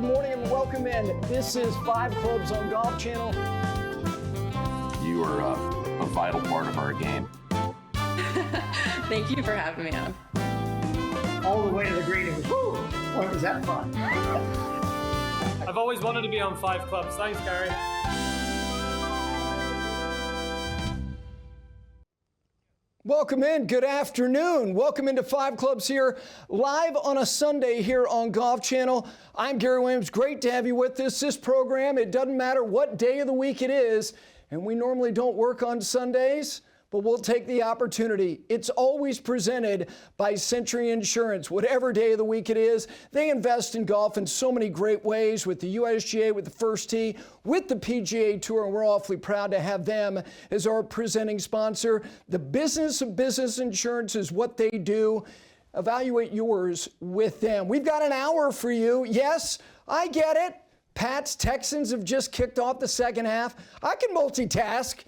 Good morning and welcome in. This is 5 Clubs on Golf Channel. You are a vital part of our game. Thank you for having me on. All the way to the green. It was, woo, boy, was that fun. I've always wanted to be on 5 Clubs. Thanks, Gary. Welcome in. Good afternoon. Welcome into 5 Clubs here, live on a Sunday here on Golf Channel. I'm Gary Williams. Great to have you with us. This program, it doesn't matter what day of the week it is, and we normally don't work on Sundays, but we'll take the opportunity. It's always presented by Century Insurance. Whatever day of the week it is, they invest in golf in so many great ways with the USGA, with the First Tee, with the PGA Tour, and we're awfully proud to have them as our presenting sponsor. The business of business insurance is what they do. Evaluate yours with them. We've got an hour for you. Yes, I get it. Pats, Texans have just kicked off the second half. I can multitask.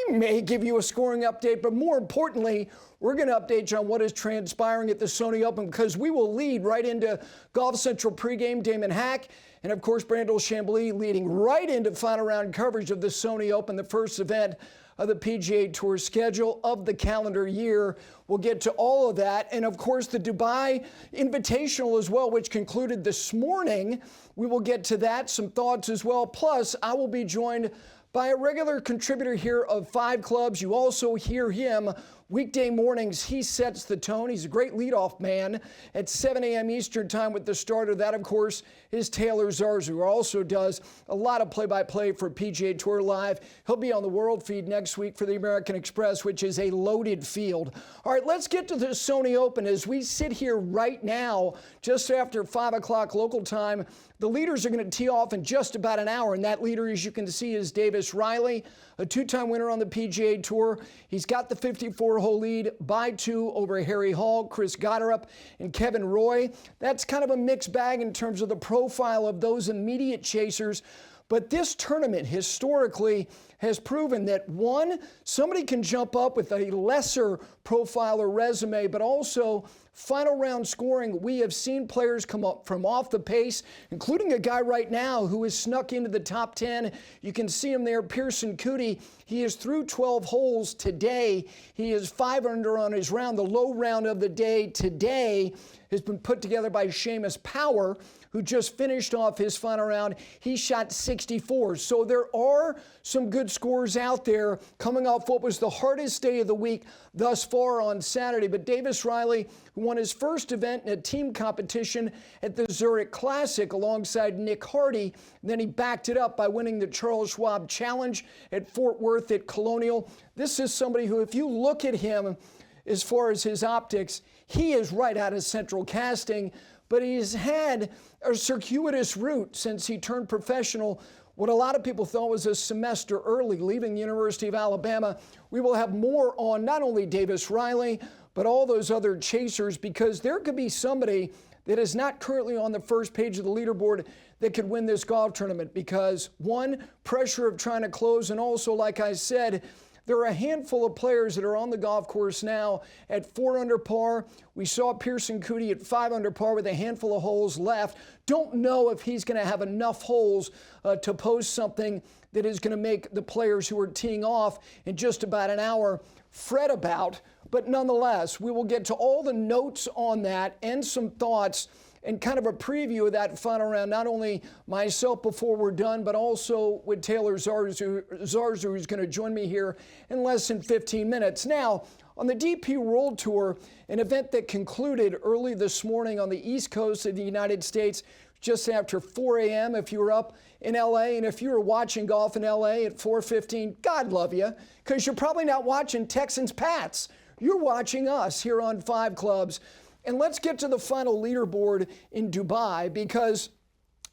We may give you a scoring update, but more importantly, we're going to update you on what is transpiring at the Sony Open because we will lead right into Golf Central pregame. Damon Hack and, of course, Brandel Chambly leading right into final round coverage of the Sony Open, the first event of the PGA Tour schedule of the calendar year. We'll get to all of that. And, of course, the Dubai Invitational as well, which concluded this morning. We will get to that, some thoughts as well. Plus, I will be joined by a regular contributor here of 5 Clubs. You also hear him weekday mornings. He sets the tone. He's a great leadoff man at 7 a.m. Eastern time with the starter. That, of course, is Taylor Zarzour, who also does a lot of play-by-play for PGA Tour Live. He'll be on the World Feed next week for the American Express, which is a loaded field. All right, let's get to the Sony Open as we sit here right now, just after 5 o'clock local time. The leaders are going to tee off in just about an hour, and that leader, as you can see, is Davis Riley, a 2-time winner on the PGA Tour. He's got the 54-hole lead by 2 over Harry Hall, Chris Gotterup, and Kevin Roy. That's kind of a mixed bag in terms of the profile of those immediate chasers. But this tournament historically has proven that, one, somebody can jump up with a lesser profile or resume, but also final round scoring. We have seen players come up from off the pace, including a guy right now who has snuck into the top 10. You can see him there, Pearson Coody. He is through 12 holes today. He is 5 under on his round. The low round of the day today has been put together by Seamus Power, who just finished off his final round. He shot 64. So there are some good scores out there coming off what was the hardest day of the week thus far on Saturday. But Davis Riley, who won his first event in a team competition at the Zurich Classic alongside Nick Hardy, then he backed it up by winning the Charles Schwab Challenge at Fort Worth at Colonial. This is somebody who, if you look at him as far as his optics, he is right out of central casting, but he's had a circuitous route since he turned professional. What a lot of people thought was a semester early, leaving the University of Alabama. We will have more on not only Davis Riley, but all those other chasers, because there could be somebody that is not currently on the first page of the leaderboard that could win this golf tournament because, one, pressure of trying to close, and also, like I said, there are a handful of players that are on the golf course now at 4 under par. We saw Pearson Coody at 5 under par with a handful of holes left. Don't know if he's going to have enough holes to post something that is going to make the players who are teeing off in just about an hour fret about. But nonetheless, we will get to all the notes on that and some thoughts and kind of a preview of that final round, not only myself before we're done, but also with Taylor Zarzour, who's going to join me here in less than 15 minutes. Now, on the DP World Tour, an event that concluded early this morning on the East Coast of the United States, just after 4 a.m. if you were up in L.A., and if you were watching golf in L.A. at 4:15, God love you, because you're probably not watching Texans-Pats. You're watching us here on 5 Clubs. And let's get to the final leaderboard in Dubai, because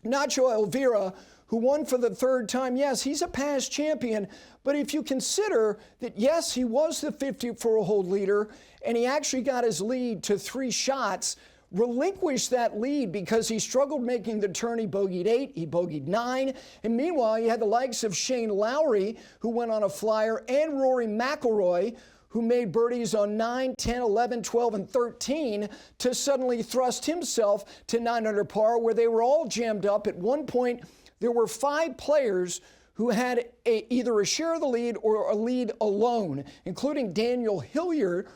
Nacho Elvira, who won for the 3rd time, yes, he's a past champion, but if you consider that, yes, he was the 54-hole leader, and he actually got his lead to 3 shots, relinquished that lead because he struggled making the turn. He bogeyed 8, he bogeyed 9, and meanwhile, you had the likes of Shane Lowry, who went on a flyer, and Rory McIlroy, who made birdies on 9, 10, 11, 12, and 13 to suddenly thrust himself to 9 under par, where they were all jammed up. At one point, there were 5 players who had either a share of the lead or a lead alone, including Daniel Hilliard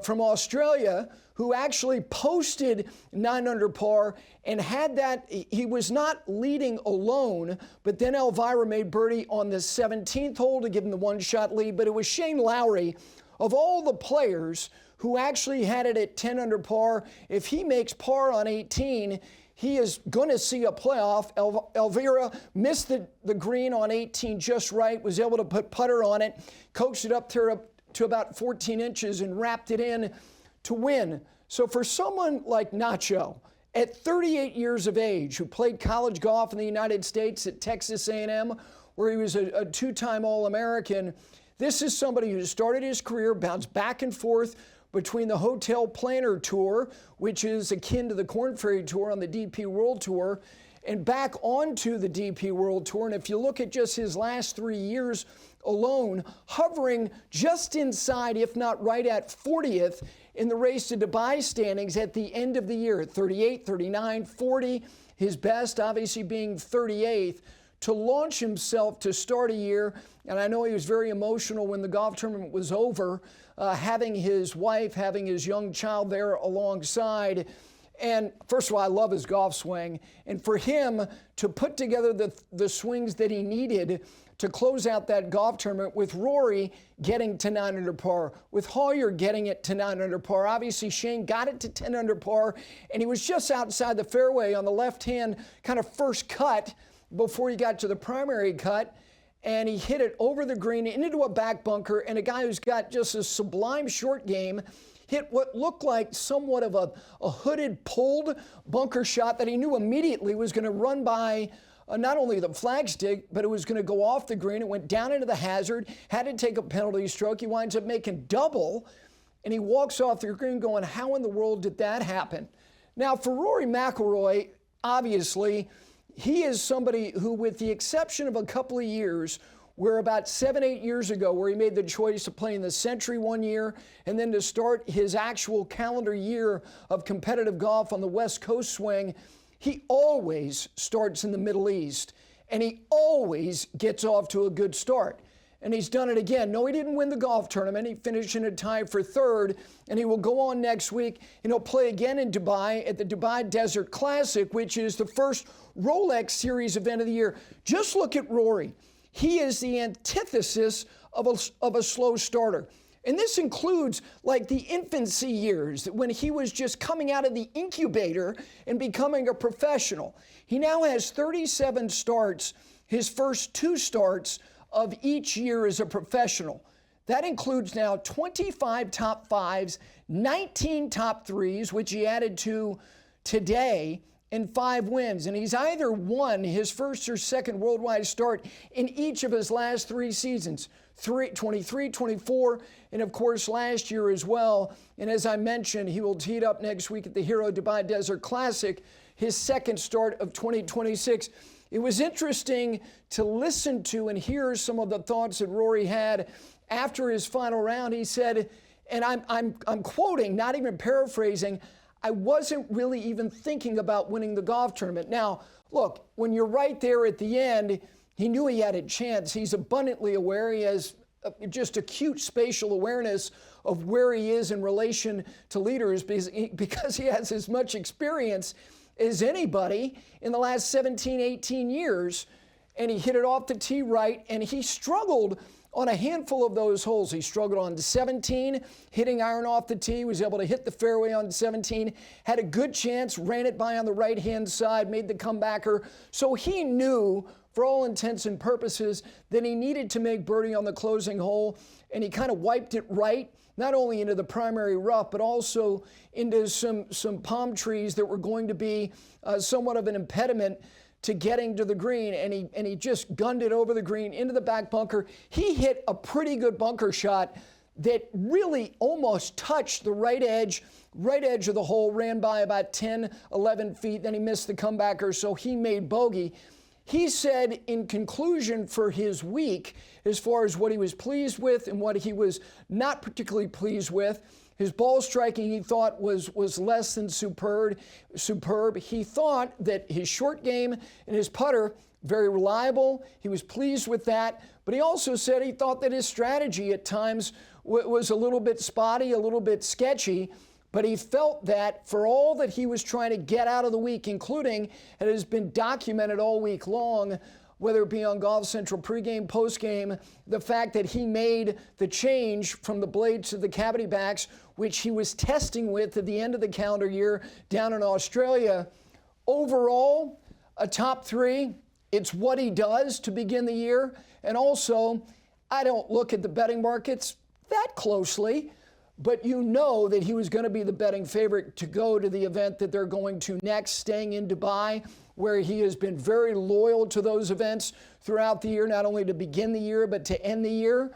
from Australia, who actually posted 9 under par and had that. He was not leading alone, but then Elvira made birdie on the 17th hole to give him the one-shot lead. But it was Shane Lowry, of all the players, who actually had it at 10 under par. If he makes par on 18, he is going to see a playoff. Elvira missed the green on 18 just right, was able to put putter on it, coaxed it up to about 14 inches and wrapped it in to win. So for someone like Nacho, at 38 years of age, who played college golf in the United States at Texas A&M, where he was a 2-time All-American, this is somebody who started his career, bounced back and forth between the Hotel Planner Tour, which is akin to the Korn Ferry Tour on the DP World Tour, and back onto the DP World Tour. And if you look at just his last 3 years alone, hovering just inside, if not right at 40th in the race to Dubai standings at the end of the year, 38, 39, 40, his best obviously being 38th, to launch himself to start a year. And I know he was very emotional when the golf tournament was over, having his wife, having his young child there alongside. And first of all, I love his golf swing. And for him to put together the swings that he needed to close out that golf tournament, with Rory getting to 9 under par, with Hoyer getting it to 9 under par. Obviously, Shane got it to 10 under par, and he was just outside the fairway on the left-hand kind of first cut before he got to the primary cut, and he hit it over the green into a back bunker. And a guy who's got just a sublime short game hit what looked like somewhat of a hooded, pulled bunker shot that he knew immediately was going to run by not only the flagstick, but it was going to go off the green. It went down into the hazard, had to take a penalty stroke. He winds up making double, and he walks off the green going, how in the world did that happen? Now, for Rory McIlroy, obviously, he is somebody who, with the exception of a couple of years, where about 7-8 years ago, where he made the choice to play in the Century one year and then to start his actual calendar year of competitive golf on the West Coast swing, he always starts in the Middle East, and he always gets off to a good start. And he's done it again. No, he didn't win the golf tournament. He finished in a tie for third, and he will go on next week, and he'll play again in Dubai at the Dubai Desert Classic, which is the first Rolex Series event of the year. Just look at Rory. He is the antithesis of a slow starter. And this includes like the infancy years, when he was just coming out of the incubator and becoming a professional. He now has 37 starts, his first 2 starts of each year as a professional. That includes now 25 top 5s, 19 top 3s, which he added to today, and 5 wins. And he's either won his first or second worldwide start in each of his last 3 seasons, 23, 24, and of course last year as well. And as I mentioned, he will tee it up next week at the Hero Dubai Desert Classic, his second start of 2026. It was interesting to listen to and hear some of the thoughts that Rory had after his final round. He said, and I'm quoting, not even paraphrasing, I wasn't really even thinking about winning the golf tournament. Now, look, when you're right there at the end, he knew he had a chance. He's abundantly aware. He has just acute spatial awareness of where he is in relation to leaders because he has as much experience as anybody in the last 17, 18 years. And he hit it off the tee right, and he struggled on a handful of those holes. He struggled on 17, hitting iron off the tee, was able to hit the fairway on 17, had a good chance, ran it by on the right-hand side, made the comebacker. So he knew, for all intents and purposes, that he needed to make birdie on the closing hole, and he kind of wiped it right, not only into the primary rough, but also into some palm trees that were going to be somewhat of an impediment to getting to the green, and he just gunned it over the green into the back bunker. He hit a pretty good bunker shot that really almost touched the right edge of the hole, ran by about 10, 11 feet, then he missed the comebacker, so he made bogey. He said in conclusion for his week, as far as what he was pleased with and what he was not particularly pleased with, his ball striking he thought was less than superb. He thought that his short game and his putter, very reliable. He was pleased with that. But he also said he thought that his strategy at times was a little bit spotty, a little bit sketchy. But he felt that for all that he was trying to get out of the week, including, it has been documented all week long, whether it be on Golf Central pregame, postgame, the fact that he made the change from the blades to the cavity backs, which he was testing with at the end of the calendar year down in Australia. Overall, a top 3. It's what he does to begin the year. And also, I don't look at the betting markets that closely, but you know that he was going to be the betting favorite to go to the event that they're going to next, staying in Dubai, where he has been very loyal to those events throughout the year, not only to begin the year, but to end the year.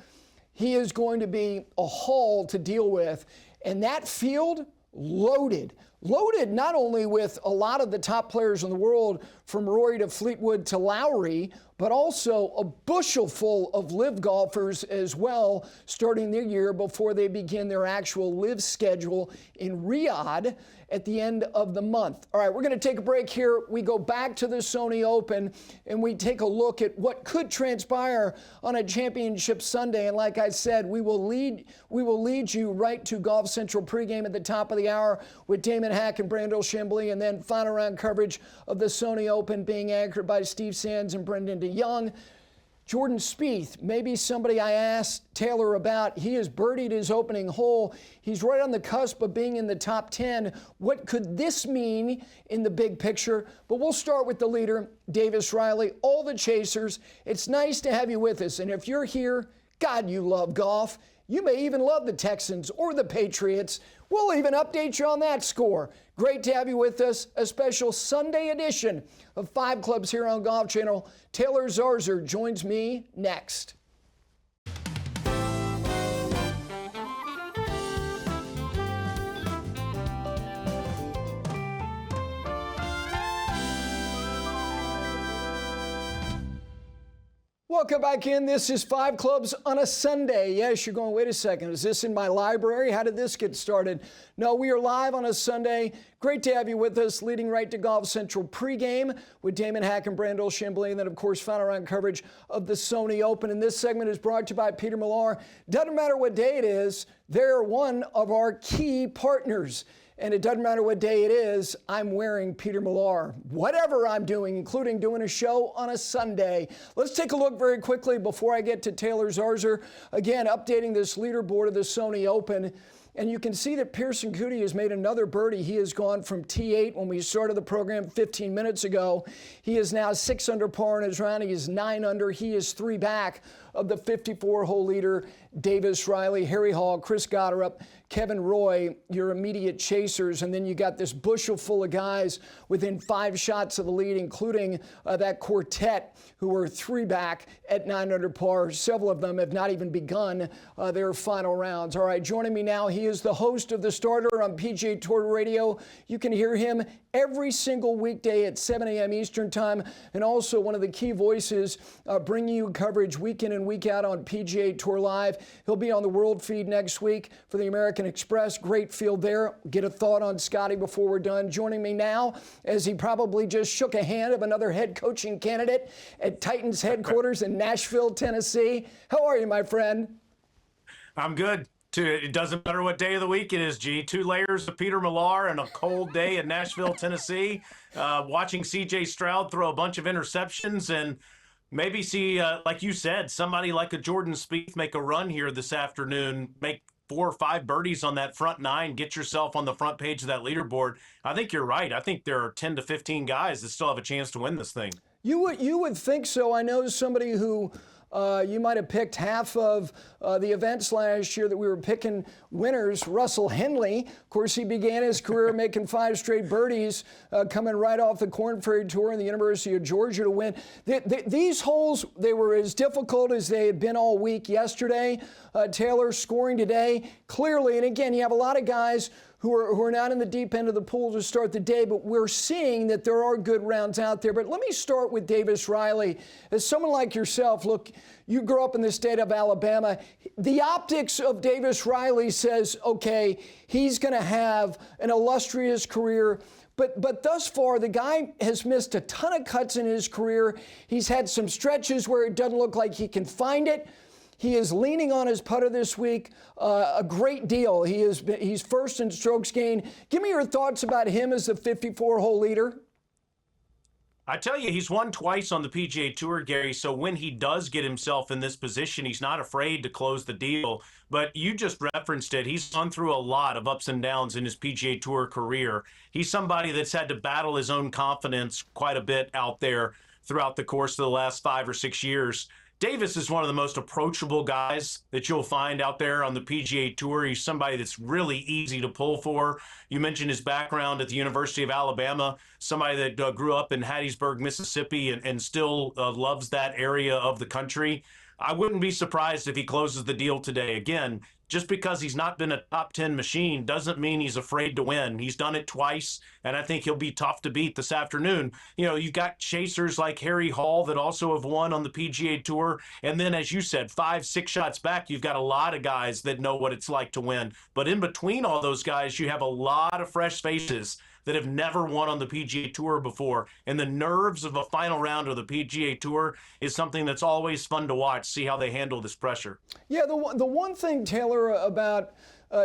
He is going to be a haul to deal with. And that field, loaded not only with a lot of the top players in the world, from Rory to Fleetwood to Lowry, but also a bushel full of live golfers as well, starting their year before they begin their actual live schedule in Riyadh at the end of the month. All right, we're going to take a break here. We go back to the Sony Open and we take a look at what could transpire on a championship Sunday. And like I said, we will lead you right to Golf Central pregame at the top of the hour with Damon Hack and Brandel Chambly, and then final round coverage of the Sony Open being anchored by Steve Sands and Brendan DeYoung. Jordan Spieth, maybe somebody I asked Taylor about. He has birdied his opening hole. He's right on the cusp of being in the top 10. What could this mean in the big picture? But we'll start with the leader, Davis Riley, all the chasers. It's nice to have you with us. And if you're here, God, you love golf. You may even love the Texans or the Patriots. We'll even update you on that score. Great to have you with us. A special Sunday edition of 5 Clubs here on Golf Channel. Taylor Zarzour joins me next. Welcome back in. This is 5 Clubs on a Sunday. Yes, you're going, wait a second, is this in my library? How did this get started? No, we are live on a Sunday. Great to have you with us, leading right to Golf Central pregame with Damon Hack and Brandel Chambly, and then, of course, final round coverage of the Sony Open. And this segment is brought to you by Peter Millar. Doesn't matter what day it is, they're one of our key partners. And it doesn't matter what day it is, I'm wearing Peter Millar. Whatever I'm doing, including doing a show on a Sunday. Let's take a look very quickly before I get to Taylor Zarzour. Again, updating this leaderboard of the Sony Open. And you can see that Pearson Coody has made another birdie. He has gone from T8 when we started the program 15 minutes ago. He is now 6 under par in his round. He is 9 under. He is 3 back of the 54-hole leader, Davis Riley, Harry Hall, Chris Gotterup, Kevin Roy, your immediate chasers. And then you got this bushel full of guys within 5 shots of the lead, including that quartet who are 3 back at 9 under par. Several of them have not even begun their final rounds. All right, joining me now, he is the host of The Starter on PGA Tour Radio. You can hear him every single weekday at 7 a.m. Eastern Time, and also one of the key voices bringing you coverage week in and week out on PGA Tour Live. He'll be on the World Feed next week for the American Express. Great field there. Get a thought on Scotty before we're done. Joining me now, as he probably just shook a hand of another head coaching candidate at Titans headquarters in Nashville, Tennessee. How are you, my friend? I'm good. It doesn't matter what day of the week it is, G. 2 layers of Peter Millar and a cold day in Nashville, Tennessee. Watching C.J. Stroud throw a bunch of interceptions and maybe see, like you said, somebody like a Jordan Spieth make a run here this afternoon, make 4 or 5 birdies on that front 9, get yourself on the front page of that leaderboard. I think you're right. I think there are 10 to 15 guys that still have a chance to win this thing. You would think so. I know somebody who you might have picked half of the events last year that we were picking winners, Russell Henley. Of course, he began his career making 5 straight birdies, coming right off the Korn Ferry Tour and the University of Georgia to win. These holes, they were as difficult as they had been all week yesterday. Taylor scoring today, clearly. And again, you have a lot of guys who are not in the deep end of the pool to start the day, but we're seeing that there are good rounds out there. But let me start with Davis Riley. As someone like yourself, look, you grew up in the state of Alabama. The optics of Davis Riley says, okay, he's going to have an illustrious career. But thus far, the guy has missed a ton of cuts in his career. He's had some stretches where it doesn't look like he can find it. He is leaning on his putter this week a great deal. He's first in strokes gained. Give me your thoughts about him as the 54-hole leader. I tell you, he's won twice on the PGA Tour, Gary, so when he does get himself in this position, he's not afraid to close the deal. But you just referenced it. He's gone through a lot of ups and downs in his PGA Tour career. He's somebody that's had to battle his own confidence quite a bit out there throughout the course of the last 5 or 6 years. Davis is one of the most approachable guys that you'll find out there on the PGA Tour. He's somebody that's really easy to pull for. You mentioned his background at the University of Alabama, somebody that grew up in Hattiesburg, Mississippi, and still loves that area of the country. I wouldn't be surprised if he closes the deal today. Again, just because he's not been a top 10 machine doesn't mean he's afraid to win. He's done it twice, and I think he'll be tough to beat this afternoon. You know, you've got chasers like Harry Hall that also have won on the PGA Tour. And then, as you said, 5, 6 shots back, you've got a lot of guys that know what it's like to win. But in between all those guys, you have a lot of fresh faces that have never won on the PGA Tour before. And the nerves of a final round of the PGA Tour is something that's always fun to watch, see how they handle this pressure. Yeah, the one thing, Taylor, about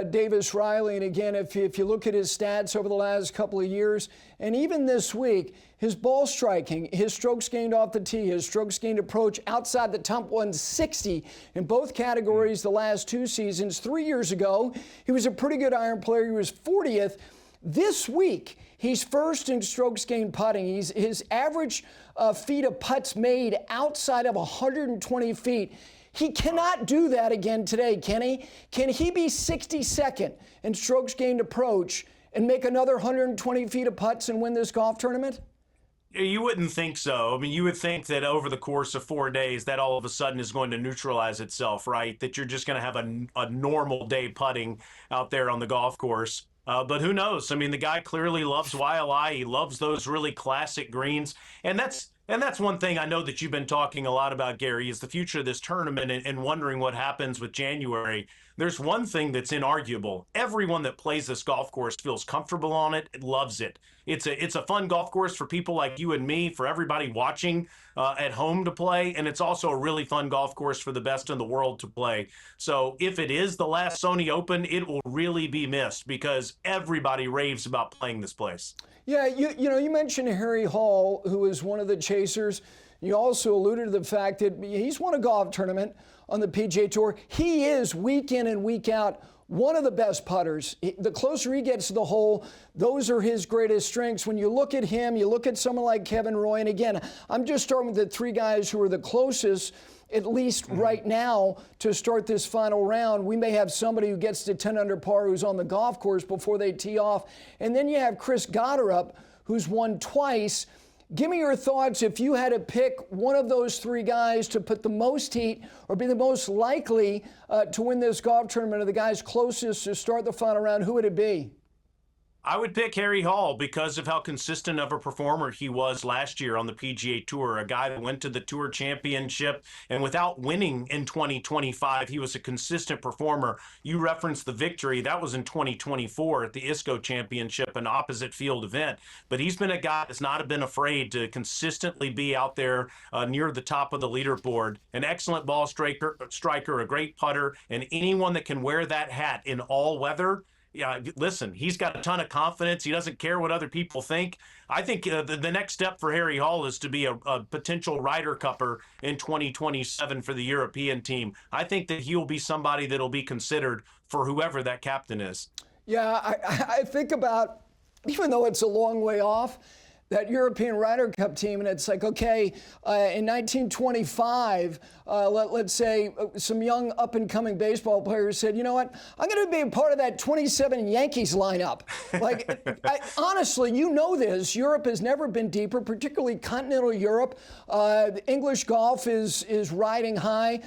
Davis Riley, and again, if you look at his stats over the last couple of years, and even this week, his ball striking, his strokes gained off the tee, his strokes gained approach outside the top 160 in both categories the last 2 seasons. 3 years ago, he was a pretty good iron player. He was 40th. This week, he's first in strokes gained putting. His average feet of putts made outside of 120 feet. He cannot do that again today, can he? Can he be 62nd in strokes gained approach and make another 120 feet of putts and win this golf tournament? You wouldn't think so. I mean, you would think that over the course of 4 days, that all of a sudden is going to neutralize itself, right? That you're just going to have a normal day putting out there on the golf course. But who knows? I mean, the guy clearly loves YLI. He loves those really classic greens. And that's one thing I know that you've been talking a lot about, Gary, is the future of this tournament and wondering what happens with January. There's one thing that's inarguable. Everyone that plays this golf course feels comfortable on it, loves it. It's a fun golf course for people like you and me, for everybody watching at home to play, and it's also a really fun golf course for the best in the world to play. So if it is the last Sony Open, it will really be missed because everybody raves about playing this place. Yeah, you mentioned Harry Hall, who is one of the chasers. You also alluded to the fact that he's won a golf tournament on the PGA Tour. He is, week in and week out, one of the best putters. The closer he gets to the hole, those are his greatest strengths. When you look at him, you look at someone like Kevin Roy, and again, I'm just starting with the 3 guys who are the closest, at least right now, to start this final round. We may have somebody who gets to 10 under par who's on the golf course before they tee off. And then you have Chris Gotterup, who's won twice. Give me your thoughts if you had to pick one of those 3 guys to put the most heat or be the most likely to win this golf tournament, or the guys closest to start the final round, who would it be? I would pick Harry Hall because of how consistent of a performer he was last year on the PGA Tour, a guy that went to the Tour Championship, and without winning in 2025, he was a consistent performer. You referenced the victory. That was in 2024 at the ISCO Championship, an opposite field event. But he's been a guy that's not been afraid to consistently be out there near the top of the leaderboard. An excellent ball striker, a great putter, and anyone that can wear that hat in all weather. Yeah, listen, he's got a ton of confidence. He doesn't care what other people think. I think the next step for Harry Hall is to be a potential Ryder Cupper in 2027 for the European team. I think that he'll be somebody that'll be considered for whoever that captain is. Yeah, I think about, even though it's a long way off, that European Ryder Cup team, and it's like, okay, in 1925, let's say some young up-and-coming baseball players said, you know what, I'm going to be a part of that 27 Yankees lineup. Like, honestly, you know this. Europe has never been deeper, particularly continental Europe. English golf is riding high.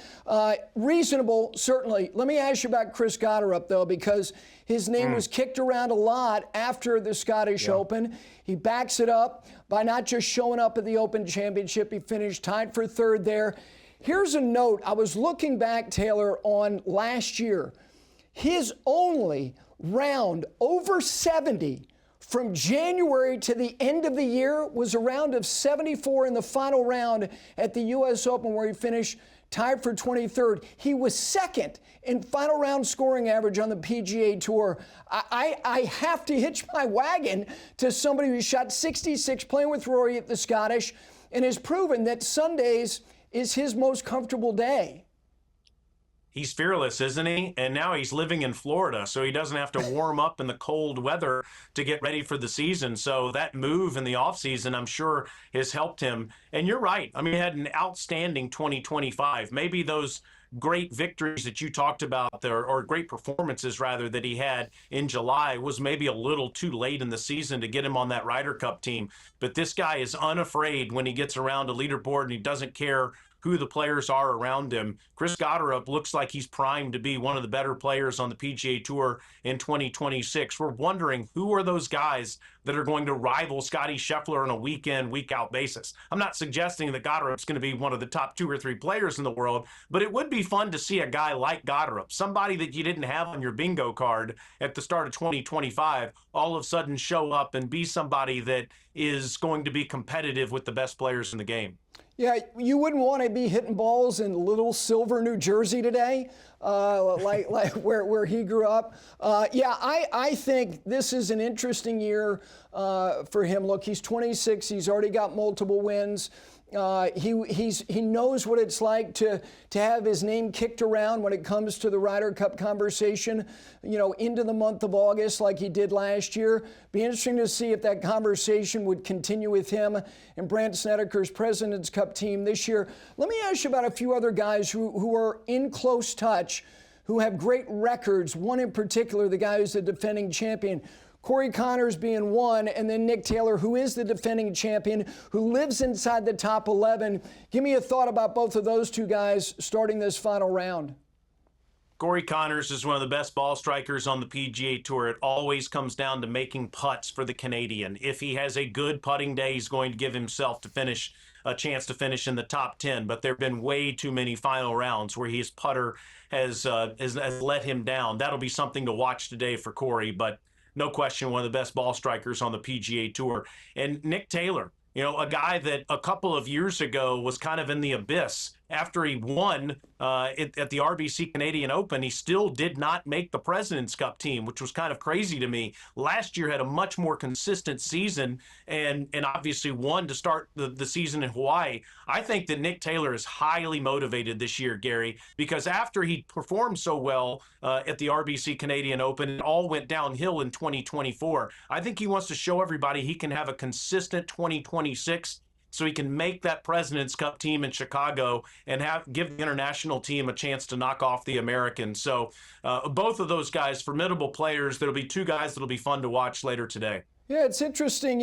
Reasonable, certainly. Let me ask you about Chris Gotterup, though, because His name was kicked around a lot after the Scottish Open. He backs it up by not just showing up at the Open Championship. He finished tied for third there. Here's a note. I was looking back, Taylor, on last year. His only round over 70 from January to the end of the year was a round of 74 in the final round at the U.S. Open, where he finished tied for 23rd. He was second in final round scoring average on the PGA Tour. I have to hitch my wagon to somebody who shot 66 playing with Rory at the Scottish and has proven that Sundays is his most comfortable day. He's fearless, isn't he? And now he's living in Florida, so he doesn't have to warm up in the cold weather to get ready for the season. So that move in the offseason, I'm sure, has helped him. And you're right. I mean, he had an outstanding 2025. Maybe those great victories that you talked about there, or great performances rather, that he had in July was maybe a little too late in the season to get him on that Ryder Cup team. But this guy is unafraid when he gets around a leaderboard, and he doesn't care who the players are around him. Chris Gotterup looks like he's primed to be one of the better players on the PGA Tour in 2026. We're wondering, who are those guys that are going to rival Scottie Scheffler on a week-in, week-out basis? I'm not suggesting that Gotterup's going to be one of the top 2 or 3 players in the world, but it would be fun to see a guy like Gotterup, somebody that you didn't have on your bingo card at the start of 2025, all of a sudden show up and be somebody that is going to be competitive with the best players in the game. Yeah, you wouldn't want to be hitting balls in Little Silver, New Jersey today, like where he grew up. I think this is an interesting year for him. Look, he's 26. He's already got multiple wins. He knows what it's like to have his name kicked around when it comes to the Ryder Cup conversation, into the month of August like he did last year. Be interesting to see if that conversation would continue with him and Brandt Snedeker's President's Cup team this year. Let me ask you about a few other guys who are in close touch, who have great records. One in particular, the guy who's the defending champion. Corey Connors being one, and then Nick Taylor, who is the defending champion, who lives inside the top 11. Give me a thought about both of those two guys starting this final round. Corey Connors is one of the best ball strikers on the PGA Tour. It always comes down to making putts for the Canadian. If he has a good putting day, he's going to give himself a chance to finish in the top 10. But there have been way too many final rounds where his putter has let him down. That'll be something to watch today for Corey, but no question, one of the best ball strikers on the PGA Tour. And Nick Taylor, a guy that a couple of years ago was kind of in the abyss. After he won at the RBC Canadian Open, he still did not make the President's Cup team, which was kind of crazy to me. Last year had a much more consistent season and obviously won to start the season in Hawaii. I think that Nick Taylor is highly motivated this year, Gary, because after he performed so well at the RBC Canadian Open, it all went downhill in 2024. I think he wants to show everybody he can have a consistent 2026 so he can make that President's Cup team in Chicago and give the international team a chance to knock off the Americans. So both of those guys, formidable players. There'll be 2 guys that'll be fun to watch later today. Yeah, it's interesting,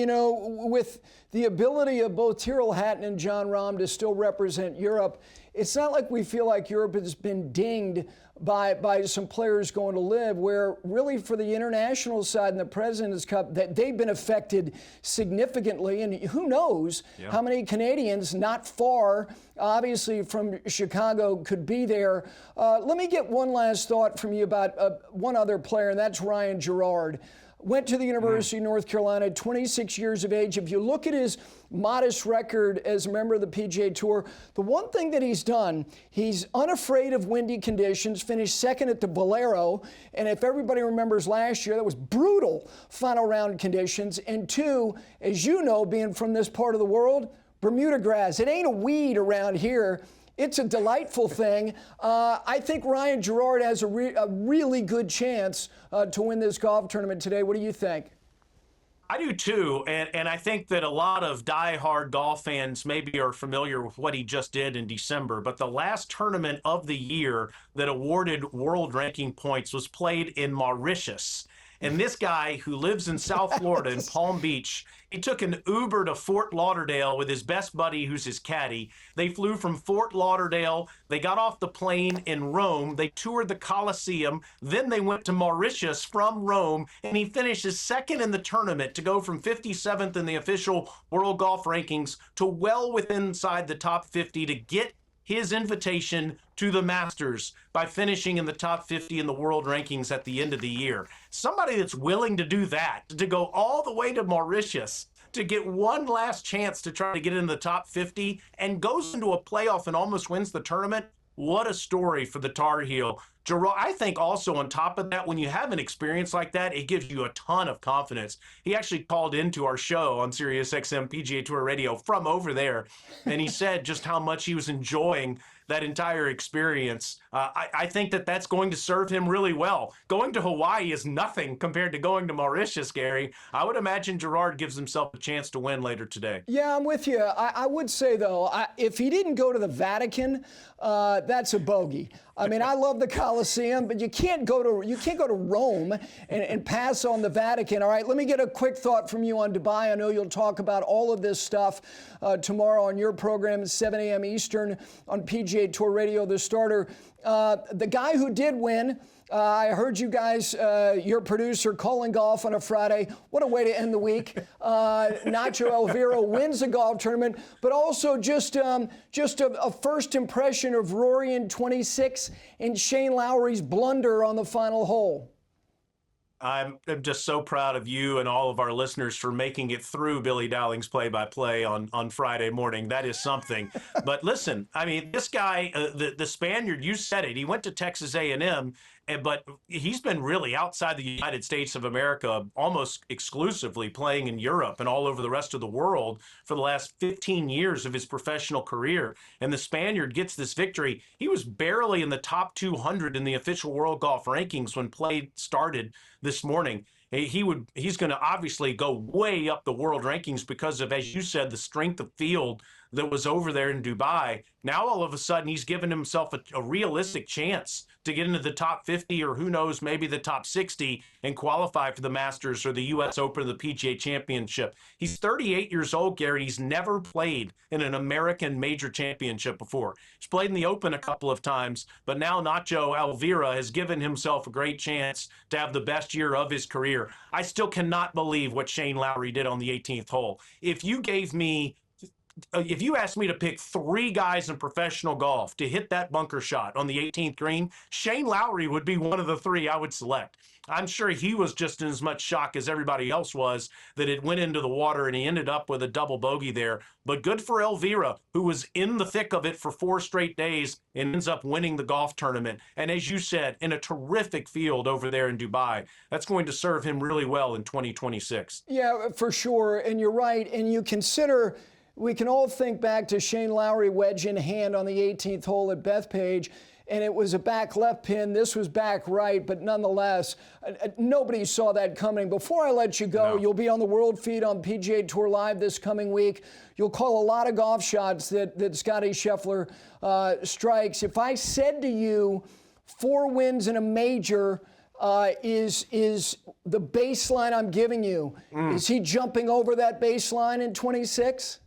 with the ability of both Tyrrell Hatton and Jon Rahm to still represent Europe, it's not like we feel like Europe has been dinged by some players going to live, where really for the international side in the President's Cup, that they've been affected significantly. And who knows how many Canadians not far, obviously, from Chicago could be there. Let me get one last thought from you about one other player, and that's Ryan Gerard. Went to the University of North Carolina, 26 years of age. If you look at his modest record as a member of the PGA Tour, the one thing that he's done, he's unafraid of windy conditions, finished second at the Valero, and if everybody remembers last year, that was brutal final round conditions. And 2, as you know, being from this part of the world, Bermuda grass. It ain't a weed around here. It's a delightful thing. I think Ryan Gerard has a really good chance to win this golf tournament today. What do you think? I do too, and I think that a lot of diehard golf fans maybe are familiar with what he just did in December, but the last tournament of the year that awarded world ranking points was played in Mauritius. And this guy who lives in South Florida in Palm Beach, he took an Uber to Fort Lauderdale with his best buddy, who's his caddy. They flew from Fort Lauderdale. They got off the plane in Rome. They toured the Colosseum. Then they went to Mauritius from Rome, and he finishes second in the tournament to go from 57th in the official world golf rankings to well within inside the top 50 to get his invitation to the Masters by finishing in the top 50 in the world rankings at the end of the year. Somebody that's willing to do that, to go all the way to Mauritius to get one last chance to try to get into the top 50 and goes into a playoff and almost wins the tournament. What a story for the Tar Heel. Gerard, I think also on top of that, when you have an experience like that, it gives you a ton of confidence. He actually called into our show on SiriusXM PGA Tour Radio from over there, and he said just how much he was enjoying that entire experience. I think that that's going to serve him really well. Going to Hawaii is nothing compared to going to Mauritius, Gary. I would imagine Gerard gives himself a chance to win later today. Yeah, I'm with you. I would say, though, if he didn't go to the Vatican, that's a bogey. I mean, I love the Colosseum, but you can't go to Rome and pass on the Vatican. All right, let me get a quick thought from you on Dubai. I know you'll talk about all of this stuff tomorrow on your program at 7 a.m. Eastern on PGA Tour Radio, The Starter. The guy who did win, I heard you guys, your producer, calling golf on a Friday. What a way to end the week. Nacho Elvira wins the golf tournament, but also just a first impression of Rory in 26 and Shane Lowry's blunder on the final hole. I'm just so proud of you and all of our listeners for making it through Billy Dowling's play-by-play on Friday morning. That is something. But listen, I mean, this guy, the Spaniard, you said it. He went to Texas A&M, but he's been really outside the United States of America, almost exclusively playing in Europe and all over the rest of the world for the last 15 years of his professional career. And the Spaniard gets this victory. He was barely in the top 200 in the official world golf rankings when play started this morning. He's going to obviously go way up the world rankings because of, as you said, the strength of field that was over there in Dubai. Now all of a sudden he's given himself a realistic chance to get into the top 50 or who knows, maybe the top 60 and qualify for the Masters or the U.S. Open or the PGA Championship. He's 38 years old, Gary. He's never played in an American major championship before. He's played in the Open a couple of times, but now Nacho Elvira has given himself a great chance to have the best year of his career. I still cannot believe what Shane Lowry did on the 18th hole. If you asked me to pick three guys in professional golf to hit that bunker shot on the 18th green, Shane Lowry would be one of the three I would select. I'm sure he was just in as much shock as everybody else was that it went into the water and he ended up with a double bogey there. But good for Elvira, who was in the thick of it for 4 straight days and ends up winning the golf tournament. And as you said, in a terrific field over there in Dubai. That's going to serve him really well in 2026. Yeah, for sure. And you're right. And you consider... We can all think back to Shane Lowry wedge in hand on the 18th hole at Bethpage, and it was a back left pin. This was back right, but nonetheless, nobody saw that coming. Before I let you go, You'll be on the world feed on PGA Tour Live this coming week. You'll call a lot of golf shots that Scottie Scheffler strikes. If I said to you 4 wins in a major is the baseline I'm giving you, is he jumping over that baseline in 26?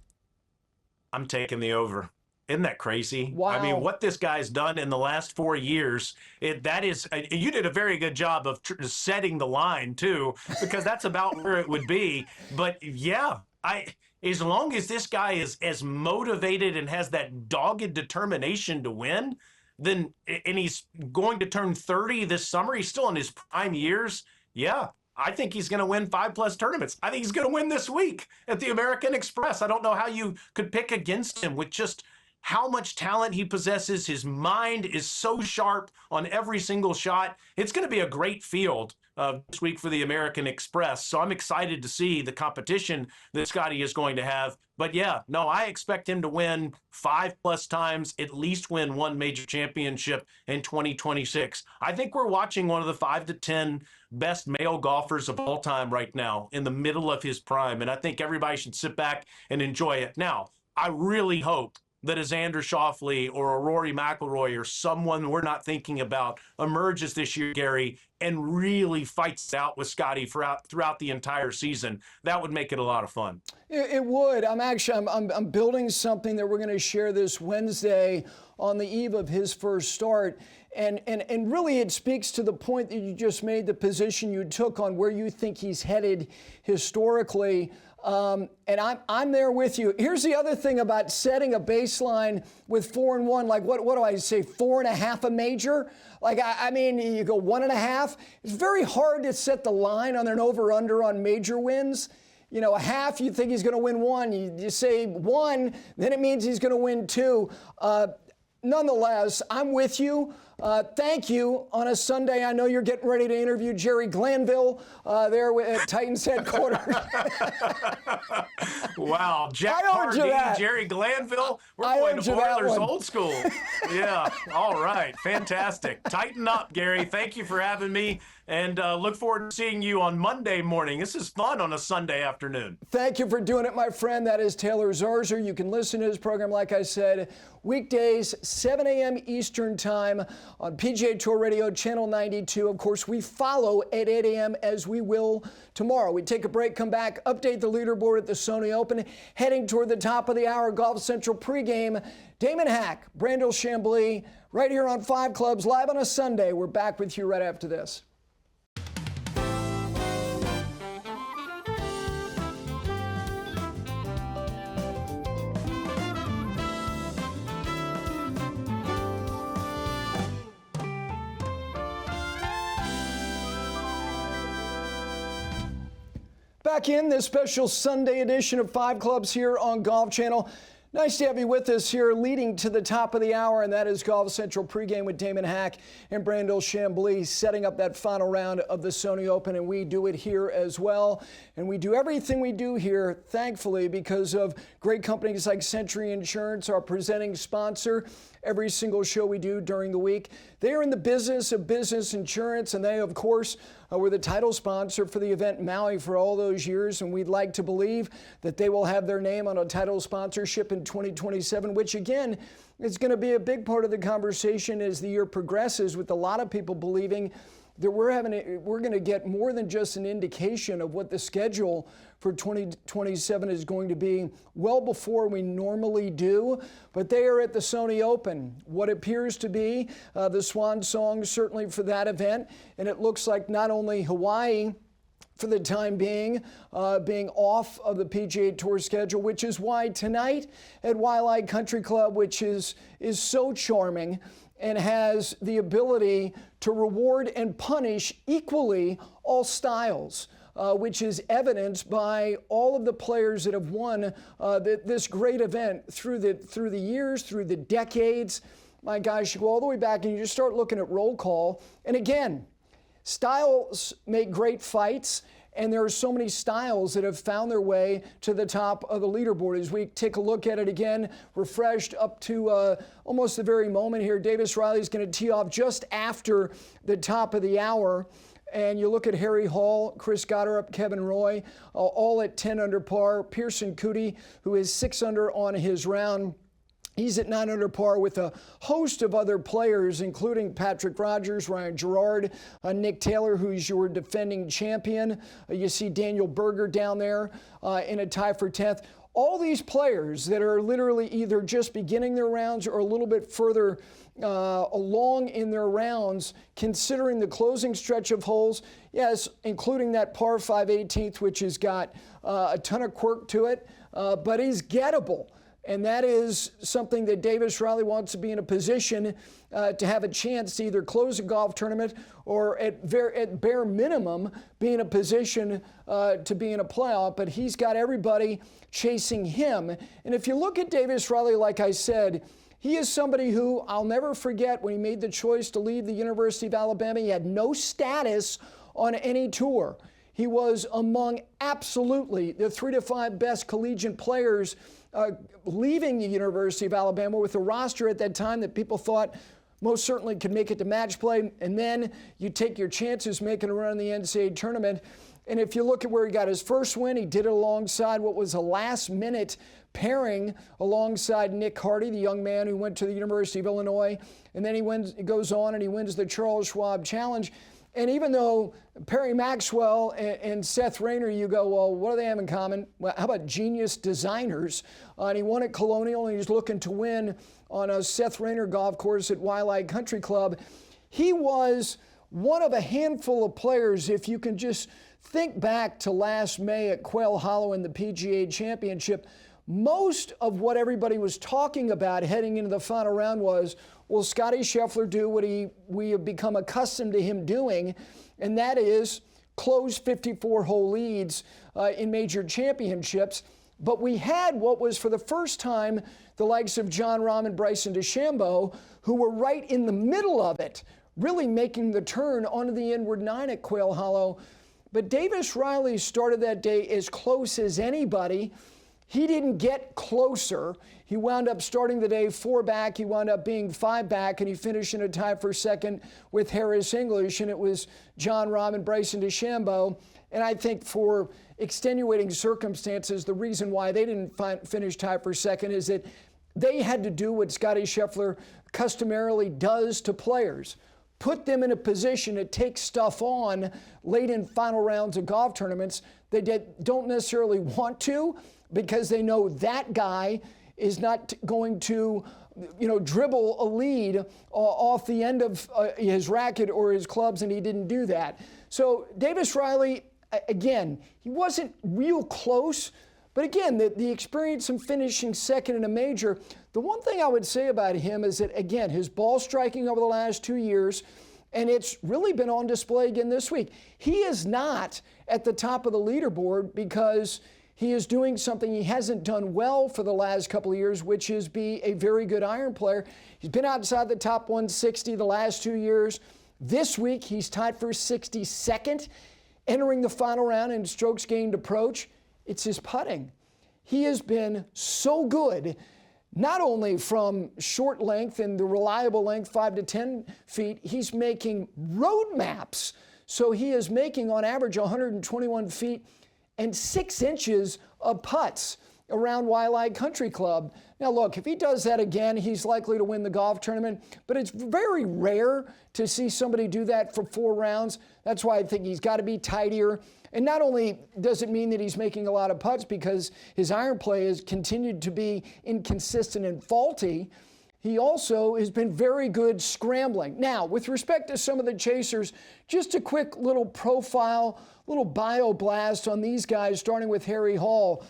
I'm taking the over. Isn't that crazy? Wow. I mean, what this guy's done in the last 4 years, that is, you did a very good job of setting the line, too, because that's about where it would be. But, yeah, as long as this guy is as motivated and has that dogged determination to win, then, and he's going to turn 30 this summer, he's still in his prime years, yeah. I think he's going to win 5+ tournaments. I think he's going to win this week at the American Express. I don't know how you could pick against him with just how much talent he possesses. His mind is so sharp on every single shot. It's going to be a great field this week for the American Express. So I'm excited to see the competition that Scottie is going to have. But yeah, no, I expect him to win 5+ times, at least win 1 major championship in 2026. I think we're watching one of the 5 to 10 best male golfers of all time right now in the middle of his prime. And I think everybody should sit back and enjoy it. Now, I really hope that a Xander Schauffele or a Rory McIlroy or someone we're not thinking about emerges this year, Gary, and really fights out with Scotty throughout the entire season. That would make it a lot of fun. It would. I'm building something that we're going to share this Wednesday on the eve of his first start. And really it speaks to the point that you just made, the position you took on where you think he's headed historically. And I'm there with you. Here's the other thing about setting a baseline with 4-1. Like, what do I say? 4.5 a major? Like, I mean, you go 1.5. It's very hard to set the line on an over-under on major wins. You know, a half, you think he's going to win 1. You say 1, then it means he's going to win 2. Nonetheless, I'm with you. Thank you. On a Sunday, I know you're getting ready to interview Jerry Glanville there at Titans headquarters. Wow, Jack Pardee, Jerry Glanville. We're going to Oilers old school. Yeah, all right, fantastic. Tighten up, Gary. Thank you for having me, and look forward to seeing you on Monday morning. This is fun on a Sunday afternoon. Thank you for doing it, my friend. That is Taylor Zarzour. You can listen to his program, like I said, weekdays, 7 a.m. Eastern Time on PGA Tour Radio, Channel 92. Of course, we follow at 8 a.m. as we will tomorrow. We take a break, come back, update the leaderboard at the Sony Open, heading toward the top of the hour, Golf Central pregame. Damon Hack, Brandel Chambly, right here on 5 Clubs, live on a Sunday. We're back with you right after this. Back in this special Sunday edition of 5 Clubs here on Golf Channel. Nice to have you with us here, leading to the top of the hour, and that is Golf Central pregame with Damon Hack and Brandel Chambly, setting up that final round of the Sony Open, and we do it here as well. And we do everything we do here, thankfully, because of great companies like Century Insurance, our presenting sponsor. Every single show we do during the week, they are in the business of business insurance, and they, of course, were the title sponsor for the event Maui for all those years, and we'd like to believe that they will have their name on a title sponsorship in 2027, which again is going to be a big part of the conversation as the year progresses, with a lot of people believing that we're going to get more than just an indication of what the schedule for 2027 is going to be well before we normally do. But they are at the Sony Open, what appears to be the swan song certainly for that event. And it looks like not only Hawaii, for the time being off of the PGA Tour schedule, which is why tonight at Waialae Country Club, which is so charming and has the ability to reward and punish equally all styles, which is evidenced by all of the players that have won this great event through the years, through the decades. My gosh, you go all the way back and you just start looking at roll call. And again, styles make great fights, and there are so many styles that have found their way to the top of the leaderboard. As we take a look at it again, refreshed up to almost the very moment here, Davis Riley's going to tee off just after the top of the hour. And you look at Harry Hall, Chris Gotterup, Kevin Roy, all at 10 under par. Pearson Coody, who is 6 under on his round. He's at 9 under par with a host of other players, including Patrick Rogers, Ryan Gerard, Nick Taylor, who's your defending champion. You see Daniel Berger down there in a tie for 10th. All these players that are literally either just beginning their rounds or a little bit further along in their rounds, considering the closing stretch of holes, yes, including that par 5 18th, which has got a ton of quirk to it, but is gettable. And that is something that Davis Riley wants to be in a position to have a chance to either close a golf tournament or at bare minimum be in a position to be in a playoff. But he's got everybody chasing him. And if you look at Davis Riley, like I said, he is somebody who I'll never forget when he made the choice to leave the University of Alabama. He had no status on any tour. He was among absolutely the 3 to 5 best collegiate players leaving the University of Alabama, with a roster at that time that people thought most certainly could make it to match play. And then you take your chances making a run in the NCAA tournament. And if you look at where he got his first win, he did it alongside what was a last-minute pairing alongside Nick Hardy, the young man who went to the University of Illinois. And then he goes on and he wins the Charles Schwab Challenge. And even though Perry Maxwell and Seth Rayner, you go, well, what do they have in common? Well, how about genius designers? And he won at Colonial, and he's looking to win on a Seth Rayner golf course at Waialae Country Club. He was one of a handful of players, if you can just think back to last May at Quail Hollow in the PGA Championship, most of what everybody was talking about heading into the final round was, will Scottie Scheffler do what we have become accustomed to him doing, and that is close 54-hole leads in major championships. But we had what was for the first time the likes of Jon Rahm and Bryson DeChambeau, who were right in the middle of it, really making the turn onto the inward nine at Quail Hollow. But Davis Riley started that day as close as anybody. He didn't get closer. He wound up starting the day 4 back. He wound up being 5 back, and he finished in a tie for second with Harris English, and it was Jon Rahm and Bryson DeChambeau. And I think for extenuating circumstances, the reason why they didn't finish tie for second is that they had to do what Scottie Scheffler customarily does to players. Put them in a position to take stuff on late in final rounds of golf tournaments they don't necessarily want to, because they know that guy is not going to, dribble a lead off the end of his racket or his clubs, and he didn't do that. So Davis Riley, again, he wasn't real close, but again, the experience in finishing second in a major, the one thing I would say about him is that, again, his ball striking over the last 2 years, and it's really been on display again this week. He is not at the top of the leaderboard because he is doing something he hasn't done well for the last couple of years, which is be a very good iron player. He's been outside the top 160 the last 2 years. This week, he's tied for 62nd, entering the final round in strokes gained approach. It's his putting. He has been so good, not only from short length and the reliable length, 5 to 10 feet, he's making road maps. So he is making, on average, 121 feet and 6 inches of putts around Waialae Country Club. Now, look, if he does that again, he's likely to win the golf tournament, but it's very rare to see somebody do that for 4 rounds. That's why I think he's got to be tidier. And not only does it mean that he's making a lot of putts because his iron play has continued to be inconsistent and faulty, he also has been very good scrambling. Now, with respect to some of the chasers, just a quick little profile, little bio blast on these guys, starting with Harry Hall.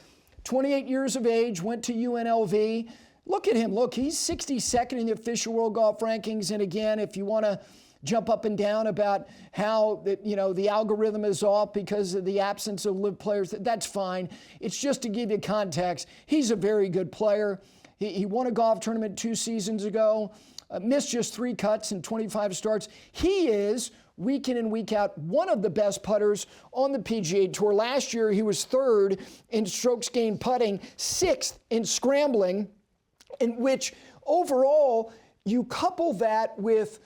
28 years of age, went to UNLV. Look at him. Look, he's 62nd in the official world golf rankings. And again, if you want to jump up and down about how the algorithm is off because of the absence of live players, that's fine. It's just to give you context. He's a very good player. He won a golf tournament 2 seasons ago, missed just 3 cuts and 25 starts. He is, week in and week out, one of the best putters on the PGA Tour. Last year, he was 3rd in strokes gained putting, 6th in scrambling, in which overall, you couple that with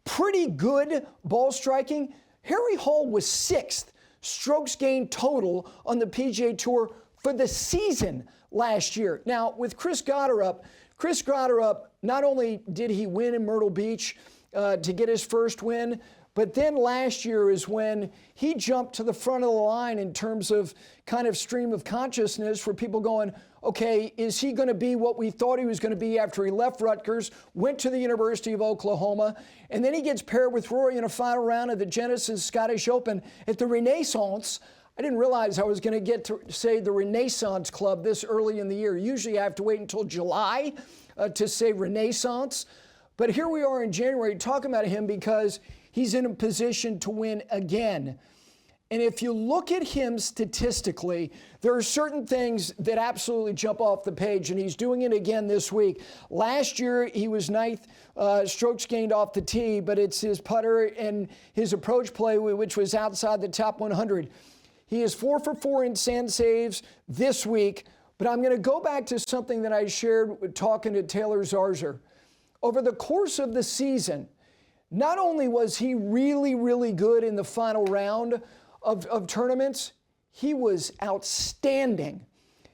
pretty good ball striking. Harry Hall was 6th strokes gained total on the PGA Tour for the season last year. Now, with Chris Gotterup, not only did he win in Myrtle Beach to get his first win, but then last year is when he jumped to the front of the line in terms of kind of stream of consciousness for people going, okay, is he going to be what we thought he was going to be after he left Rutgers, went to the University of Oklahoma, and then he gets paired with Rory in a final round of the Genesis Scottish Open at the Renaissance. I didn't realize I was going to get to say the Renaissance Club this early in the year. Usually I have to wait until July to say Renaissance. But here we are in January talking about him because he's in a position to win again. And if you look at him statistically, there are certain things that absolutely jump off the page, and he's doing it again this week. Last year, he was 9th strokes gained off the tee, but it's his putter and his approach play, which was outside the top 100. He is 4 for 4 in sand saves this week, but I'm going to go back to something that I shared talking to Taylor Zarzour. Over the course of the season, not only was he really, really good in the final round, of tournaments, he was outstanding.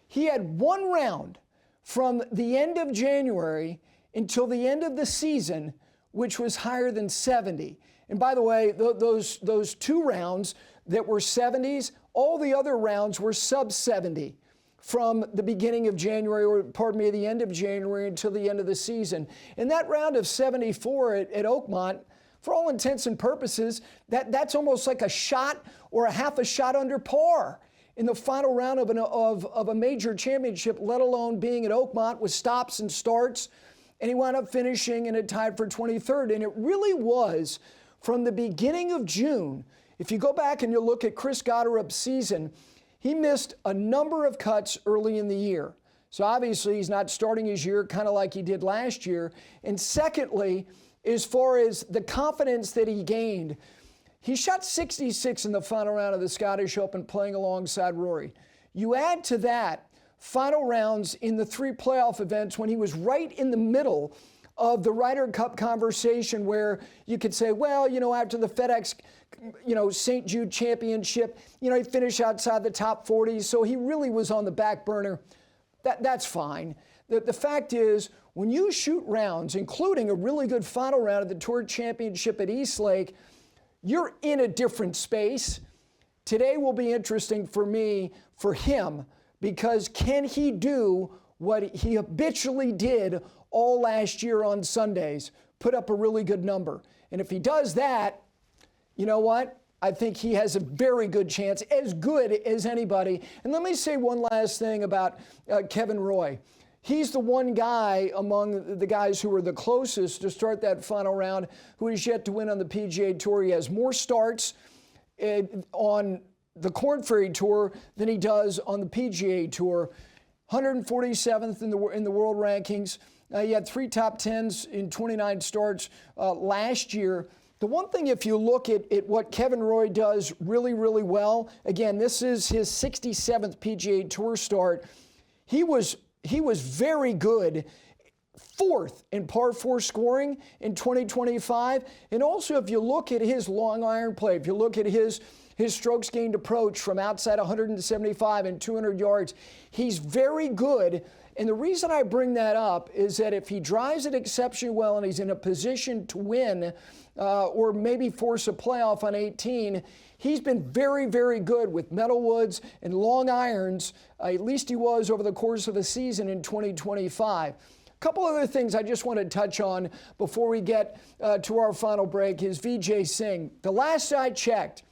He had one round from the end of January until the end of the season, which was higher than 70. And by the way, those two rounds that were 70s, all the other rounds were sub 70 from the beginning of January, or pardon me, the end of January until the end of the season. And that round of 74 at Oakmont, for all intents and purposes, that's almost like a shot or a half a shot under par in the final round of a major championship, let alone being at Oakmont with stops and starts. And he wound up finishing and it tied for 23rd. And it really was from the beginning of June. If you go back and you look at Chris Gotterup's season, he missed a number of cuts early in the year. So obviously he's not starting his year kind of like he did last year. And secondly, as far as the confidence that he gained, he shot 66 in the final round of the Scottish Open playing alongside Rory. You add to that final rounds in the 3 playoff events when he was right in the middle of the Ryder Cup conversation, where you could say, well, after the FedEx, St. Jude Championship, he finished outside the top 40, so he really was on the back burner. That's fine. The fact is, when you shoot rounds, including a really good final round of the Tour Championship at Eastlake, you're in a different space. Today will be interesting for him, because can he do what he habitually did all last year on Sundays, put up a really good number? And if he does that, you know what? I think he has a very good chance, as good as anybody. And let me say one last thing about Kevin Roy. He's the one guy among the guys who are the closest to start that final round who is yet to win on the PGA Tour. He has more starts on the Korn Ferry Tour than he does on the PGA Tour. 147th in the world rankings. He had 3 top 10s in 29 starts last year. The one thing, if you look at what Kevin Roy does really, really well, again, this is his 67th PGA Tour start. He was very good, 4th in par 4 scoring in 2025. And also, if you look at his long iron play, if you look at his strokes gained approach from outside 175 and 200 yards, he's very good. And the reason I bring that up is that if he drives it exceptionally well and he's in a position to win or maybe force a playoff on 18, he's been very, very good with metalwoods and long irons. At least he was over the course of a season in 2025. A couple other things I just want to touch on before we get to our final break is Vijay Singh. The last I checked,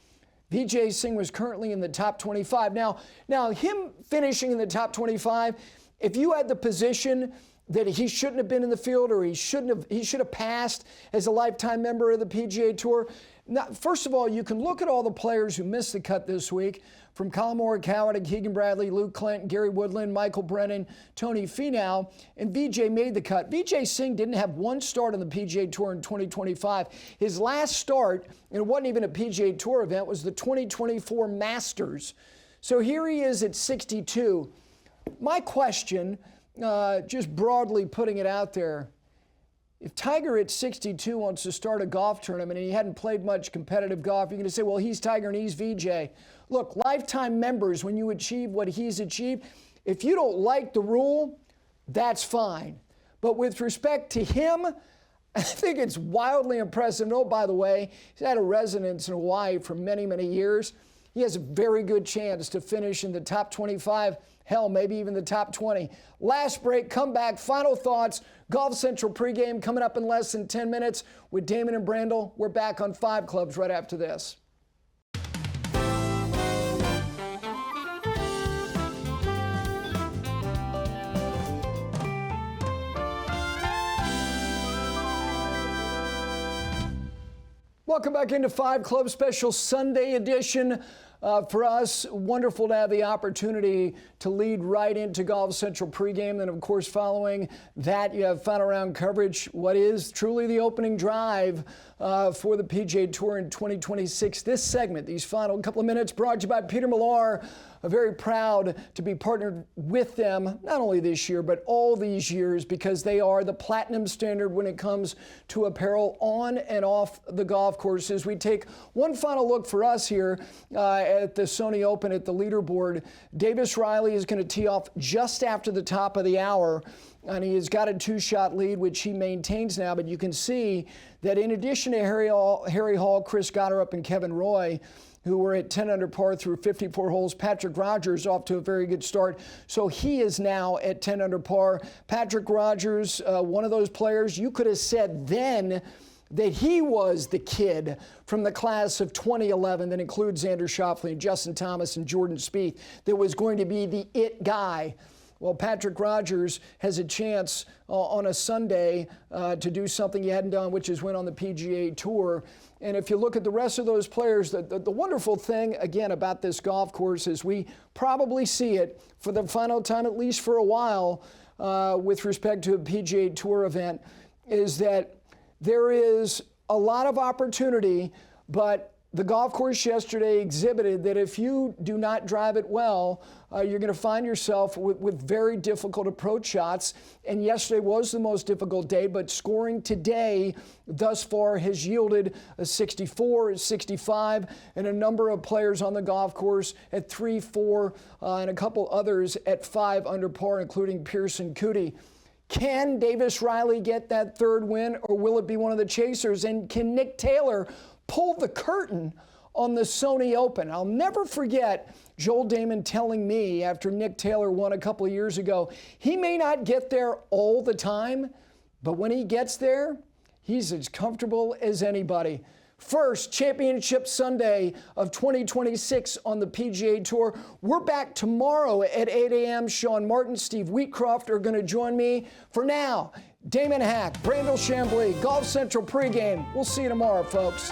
Vijay Singh was currently in the top 25. Now him finishing in the top 25, if you had the position that he shouldn't have been in the field or he should have passed as a lifetime member of the PGA Tour. Now, first of all, you can look at all the players who missed the cut this week, from Colin Morikawa to Keegan Bradley, Luke Clinton, Gary Woodland, Michael Brennan, Tony Finau, and Vijay made the cut. Vijay Singh didn't have one start on the PGA Tour in 2025. His last start, and it wasn't even a PGA Tour event, was the 2024 Masters. So here he is at 62. My question, just broadly putting it out there, if Tiger at 62 wants to start a golf tournament and he hadn't played much competitive golf, you're going to say, well, he's Tiger and he's Vijay. Look, lifetime members, when you achieve what he's achieved, if you don't like the rule, that's fine. But with respect to him, I think it's wildly impressive. Oh, by the way, he's had a residence in Hawaii for many, many years. He has a very good chance to finish in the top 25, hell, maybe even the top 20. Last break, come back, final thoughts. Golf Central pregame coming up in less than 10 minutes with Damon and Brandel. We're back on 5 Clubs right after this. Welcome back into 5 Club special Sunday edition. For us, wonderful to have the opportunity to lead right into Golf Central pregame. Then, of course, following that, you have final round coverage. What is truly the opening drive for the PGA Tour in 2026. This segment, these final couple of minutes, brought to you by Peter Millar very proud to be partnered with them, not only this year, but all these years, because they are the platinum standard when it comes to apparel on and off the golf course. As we take one final look for us here at the Sony Open at the leaderboard, Davis Riley is going to tee off just after the top of the hour, and he has got a 2-shot lead, which he maintains now. But you can see that in addition to Harry Hall, Chris Gotterup, and Kevin Roy, who were at 10 under par through 54 holes, Patrick Rogers off to a very good start. So he is now at 10 under par. Patrick Rogers, one of those players, you could have said then that he was the kid from the class of 2011 that includes Xander Schauffele and Justin Thomas and Jordan Spieth that was going to be the it guy. Well, Patrick Rogers has a chance on a Sunday to do something he hadn't done, which is win on the PGA Tour. And if you look at the rest of those players, the wonderful thing, again, about this golf course is we probably see it for the final time, at least for a while, with respect to a PGA Tour event, is that there is a lot of opportunity, but the golf course yesterday exhibited that if you do not drive it well, you're going to find yourself with very difficult approach shots. And yesterday was the most difficult day, but scoring today thus far has yielded a 64, a 65, and a number of players on the golf course at 3, 4, and a couple others at 5 under par, including Pearson Coody. Can Davis Riley get that third win, or will it be one of the chasers? And can Nick Taylor pull the curtain on the Sony Open? I'll never forget Joel Damon telling me after Nick Taylor won a couple of years ago, he may not get there all the time, but when he gets there, he's as comfortable as anybody. First Championship Sunday of 2026 on the PGA Tour. We're back tomorrow at 8 a.m. Sean Martin, Steve Wheatcroft are going to join me. For now, Damon Hack, Brandel Chambly, Golf Central pregame. We'll see you tomorrow, folks.